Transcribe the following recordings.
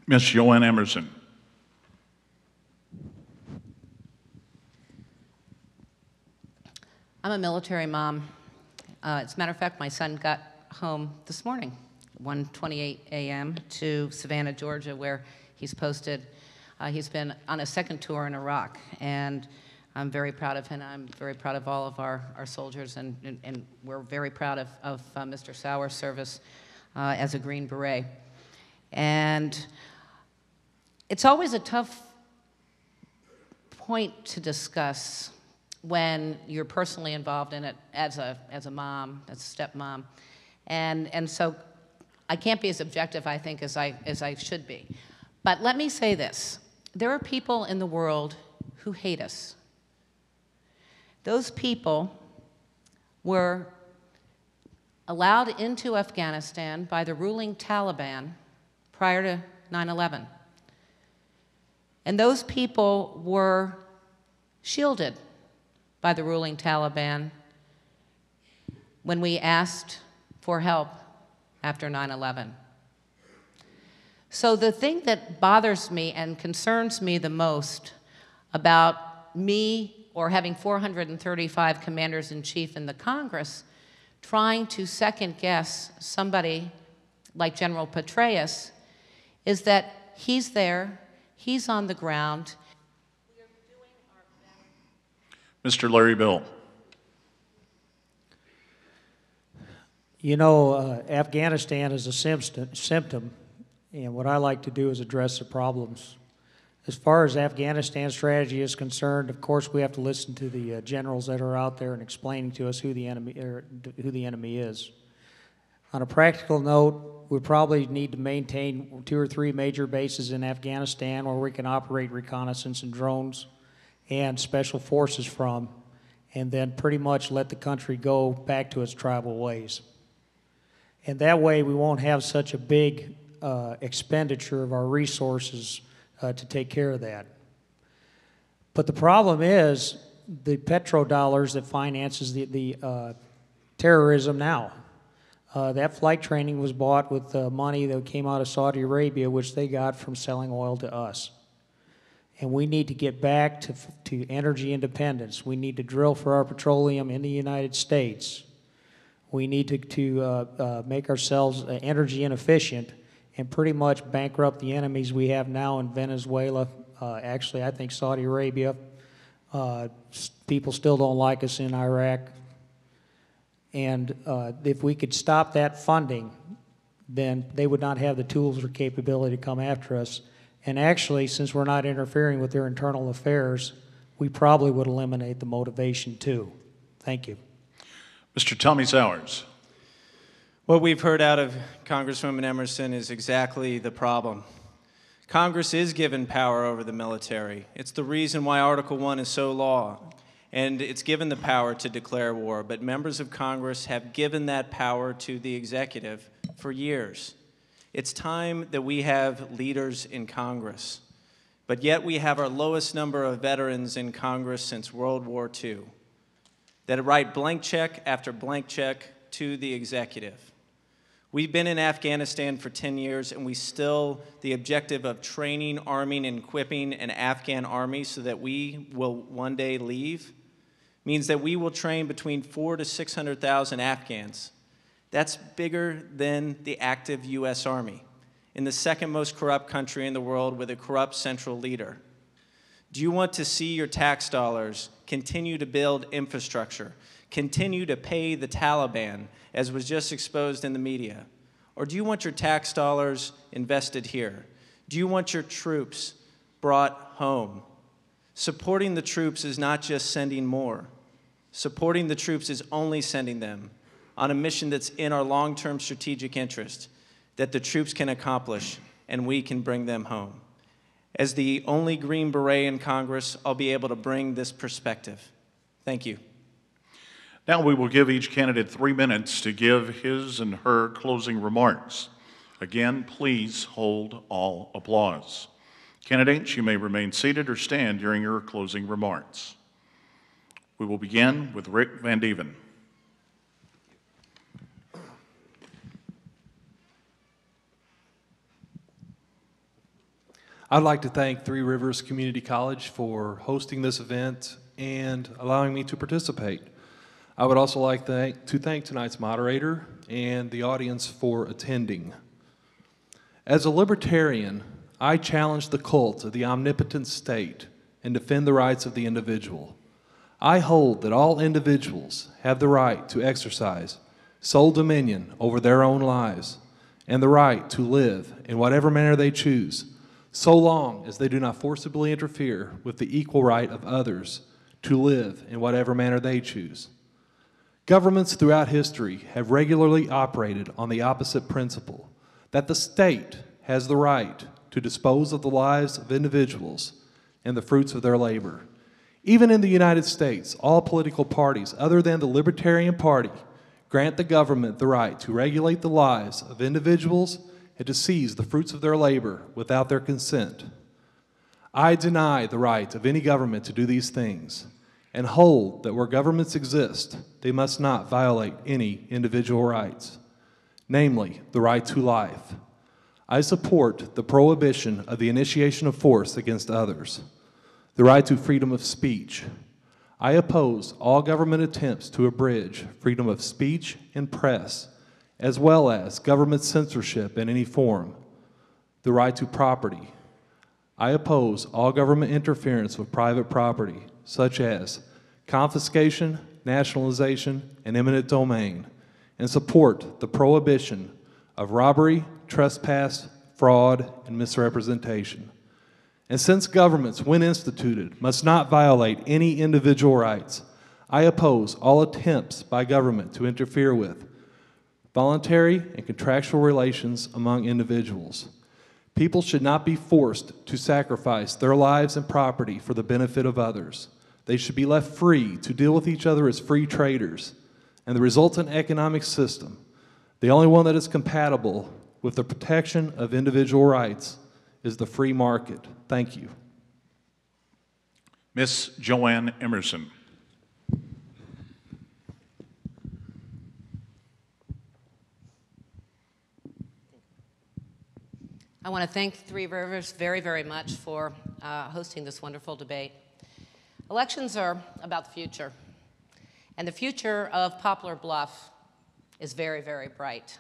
Ms. Joanne Emerson. I'm a military mom. As a matter of fact, my son got home this morning, 1:28 a.m. to Savannah, Georgia, where he's posted. He's been on a second tour in Iraq, and I'm very proud of him. I'm very proud of all of our soldiers, and we're very proud of Mr. Sauer's service as a Green Beret. And it's always a tough point to discuss when you're personally involved in it as a mom, as a stepmom, and so I can't be as objective, I think, as I should be. But let me say this: there are people in the world who hate us. Those people were allowed into Afghanistan by the ruling Taliban prior to 9/11, and those people were shielded by the ruling Taliban when we asked for help after 9/11. So the thing that bothers me and concerns me the most about me or having 435 commanders-in-chief in the Congress trying to second-guess somebody like General Petraeus is that he's there, he's on the ground. Mr. Larry Bill. You know, Afghanistan is a symptom, and what I like to do is address the problems. As far as Afghanistan strategy is concerned, of course, we have to listen to the generals that are out there and explaining to us who the enemy is. On a practical note, we probably need to maintain 2 or 3 major bases in Afghanistan where we can operate reconnaissance and drones and special forces from, and then pretty much let the country go back to its tribal ways. And that way we won't have such a big expenditure of our resources to take care of that. But the problem is the petrodollars that finances the terrorism now. That flight training was bought with money that came out of Saudi Arabia, which they got from selling oil to us. And we need to get back to energy independence. We need to drill for our petroleum in the United States. We need to make ourselves energy inefficient and pretty much bankrupt the enemies we have now in Venezuela. Actually, I think Saudi Arabia. People still don't like us in Iraq. And if we could stop that funding, then they would not have the tools or capability to come after us. And actually, since we're not interfering with their internal affairs, we probably would eliminate the motivation too. Thank you. Mr. Tommy Sowers. What we've heard out of Congresswoman Emerson is exactly the problem. Congress is given power over the military. It's the reason why Article 1 is so law, and it's given the power to declare war. But members of Congress have given that power to the executive for years. It's time that we have leaders in Congress, but yet we have our lowest number of veterans in Congress since World War II that write blank check after blank check to the executive. We've been in Afghanistan for 10 years, and the objective of training, arming, and equipping an Afghan army so that we will one day leave means that we will train between 400,000 to 600,000 Afghans. That's bigger than the active U.S. Army in the second most corrupt country in the world with a corrupt central leader. Do you want to see your tax dollars continue to build infrastructure, continue to pay the Taliban, as was just exposed in the media? Or do you want your tax dollars invested here? Do you want your troops brought home? Supporting the troops is not just sending more. Supporting the troops is only sending them on a mission that's in our long-term strategic interest, that the troops can accomplish and we can bring them home. As the only Green Beret in Congress, I'll be able to bring this perspective. Thank you. Now we will give each candidate 3 minutes to give his and her closing remarks. Again, please hold all applause. Candidates, you may remain seated or stand during your closing remarks. We will begin with Rick Van Dieven. I'd like to thank Three Rivers Community College for hosting this event and allowing me to participate. I would also like to thank tonight's moderator and the audience for attending. As a libertarian, I challenge the cult of the omnipotent state and defend the rights of the individual. I hold that all individuals have the right to exercise sole dominion over their own lives and the right to live in whatever manner they choose, so long as they do not forcibly interfere with the equal right of others to live in whatever manner they choose. Governments throughout history have regularly operated on the opposite principle, that the state has the right to dispose of the lives of individuals and the fruits of their labor. Even in the United States, all political parties other than the Libertarian Party grant the government the right to regulate the lives of individuals and to seize the fruits of their labor without their consent. I deny the right of any government to do these things and hold that where governments exist, they must not violate any individual rights, namely the right to life. I support the prohibition of the initiation of force against others, the right to freedom of speech. I oppose all government attempts to abridge freedom of speech and press, as well as government censorship in any form, the right to property. I oppose all government interference with private property, such as confiscation, nationalization, and eminent domain, and support the prohibition of robbery, trespass, fraud, and misrepresentation. And since governments, when instituted, must not violate any individual rights, I oppose all attempts by government to interfere with voluntary and contractual relations among individuals. People should not be forced to sacrifice their lives and property for the benefit of others. They should be left free to deal with each other as free traders. And the resultant economic system, the only one that is compatible with the protection of individual rights, is the free market. Thank you. Miss Joanne Emerson. I want to thank Three Rivers very, very much for hosting this wonderful debate. Elections are about the future, and the future of Poplar Bluff is very, very bright.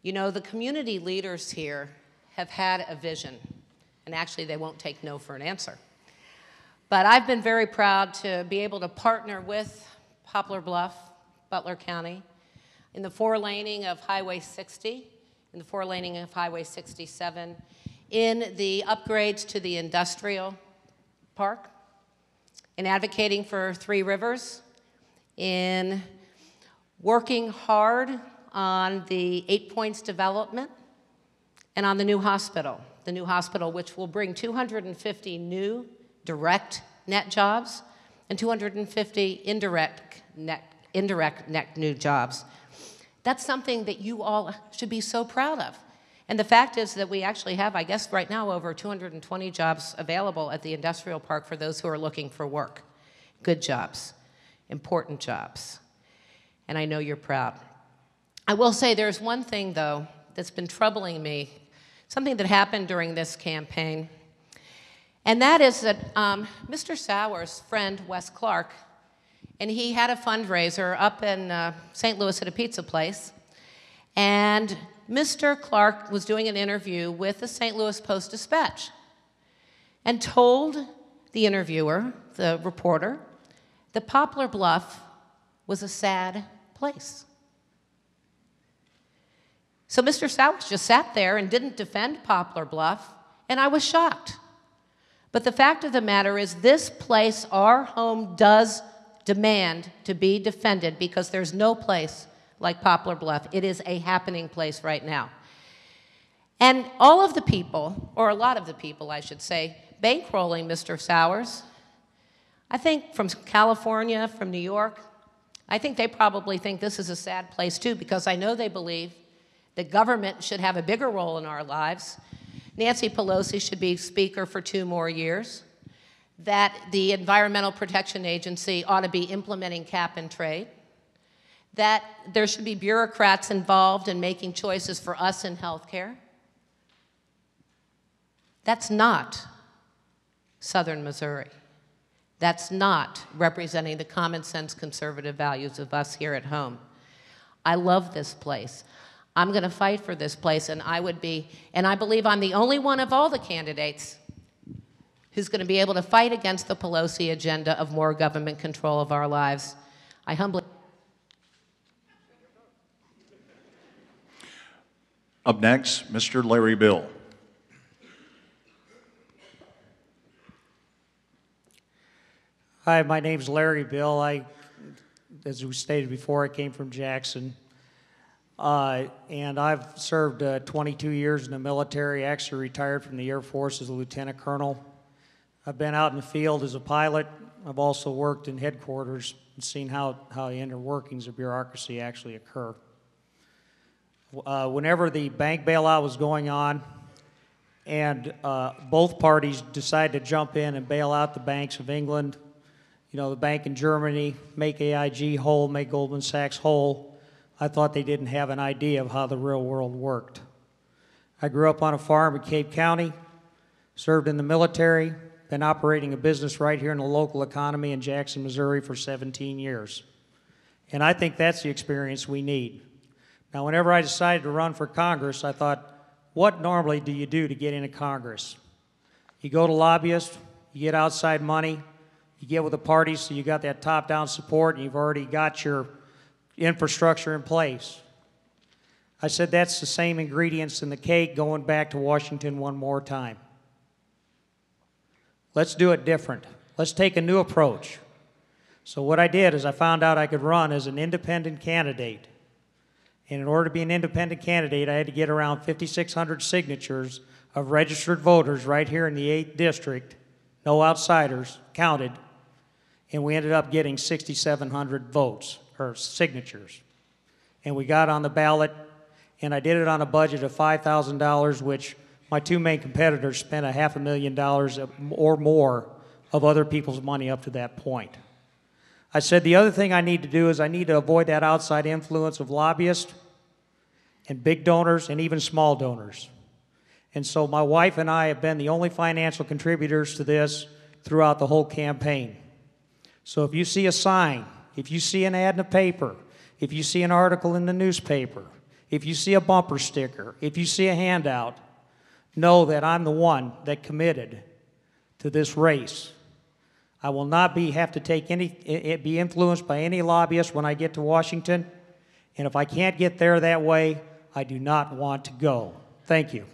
You know, the community leaders here have had a vision, and actually they won't take no for an answer. But I've been very proud to be able to partner with Poplar Bluff, Butler County, in the four-laning of Highway 60, in the four-laning of Highway 67, in the upgrades to the industrial park, in advocating for Three Rivers, in working hard on the 8 Points development, and on the new hospital which will bring 250 new direct net jobs and 250 indirect net new jobs. That's something that you all should be so proud of. And the fact is that we actually have, I guess right now, over 220 jobs available at the industrial park for those who are looking for work. Good jobs, important jobs. And I know you're proud. I will say there's one thing, though, that's been troubling me, something that happened during this campaign. And that is that Mr. Sauer's friend, Wes Clark, and he had a fundraiser up in St. Louis at a pizza place. And Mr. Clark was doing an interview with the St. Louis Post-Dispatch and told the interviewer, the reporter, that Poplar Bluff was a sad place. So Mr. Sowers just sat there and didn't defend Poplar Bluff, and I was shocked. But the fact of the matter is this place, our home, does demand to be defended because there's no place like Poplar Bluff. It is a happening place right now. And all of the people, or a lot of the people, I should say, bankrolling Mr. Sowers, I think from California, from New York, I think they probably think this is a sad place too, because I know they believe that government should have a bigger role in our lives. Nancy Pelosi should be Speaker for 2 more years, that the Environmental Protection Agency ought to be implementing cap and trade, that there should be bureaucrats involved in making choices for us in health care, That's not Southern Missouri. That's not representing the common sense conservative values of us here at home. I love this place. I'm going to fight for this place, and I believe I'm the only one of all the candidates who's going to be able to fight against the Pelosi agenda of more government control of our lives. I humbly. Up next, Mr. Larry Bill. Hi, my name's Larry Bill. As we stated before, I came from Jackson. And I've served 22 years in the military, actually retired from the Air Force as a lieutenant colonel. I've been out in the field as a pilot. I've also worked in headquarters and seen how the inner workings of bureaucracy actually occur. Whenever the bank bailout was going on and both parties decided to jump in and bail out the banks of England, you know, the bank in Germany, make AIG whole, make Goldman Sachs whole, I thought they didn't have an idea of how the real world worked. I grew up on a farm in Cape County, served in the military, been operating a business right here in the local economy in Jackson, Missouri for 17 years. And I think that's the experience we need. Now, whenever I decided to run for Congress, I thought, what normally do you do to get into Congress? You go to lobbyists, you get outside money, you get with the parties so you got that top-down support and you've already got your infrastructure in place. I said that's the same ingredients in the cake going back to Washington one more time. Let's do it different. Let's take a new approach. So what I did is I found out I could run as an independent candidate. And in order to be an independent candidate, I had to get around 5,600 signatures of registered voters right here in the 8th district, no outsiders counted, and we ended up getting 6,700 votes, or signatures. And we got on the ballot, and I did it on a budget of $5,000, which my two main competitors spent $500,000 or more of other people's money up to that point. I said the other thing I need to do is I need to avoid that outside influence of lobbyists and big donors and even small donors. And so my wife and I have been the only financial contributors to this throughout the whole campaign. So if you see a sign, if you see an ad in the paper, if you see an article in the newspaper, if you see a bumper sticker, if you see a handout, know that I'm the one that committed to this race. I will not be influenced by any lobbyist when I get to Washington, and if I can't get there that way, I do not want to go. Thank you.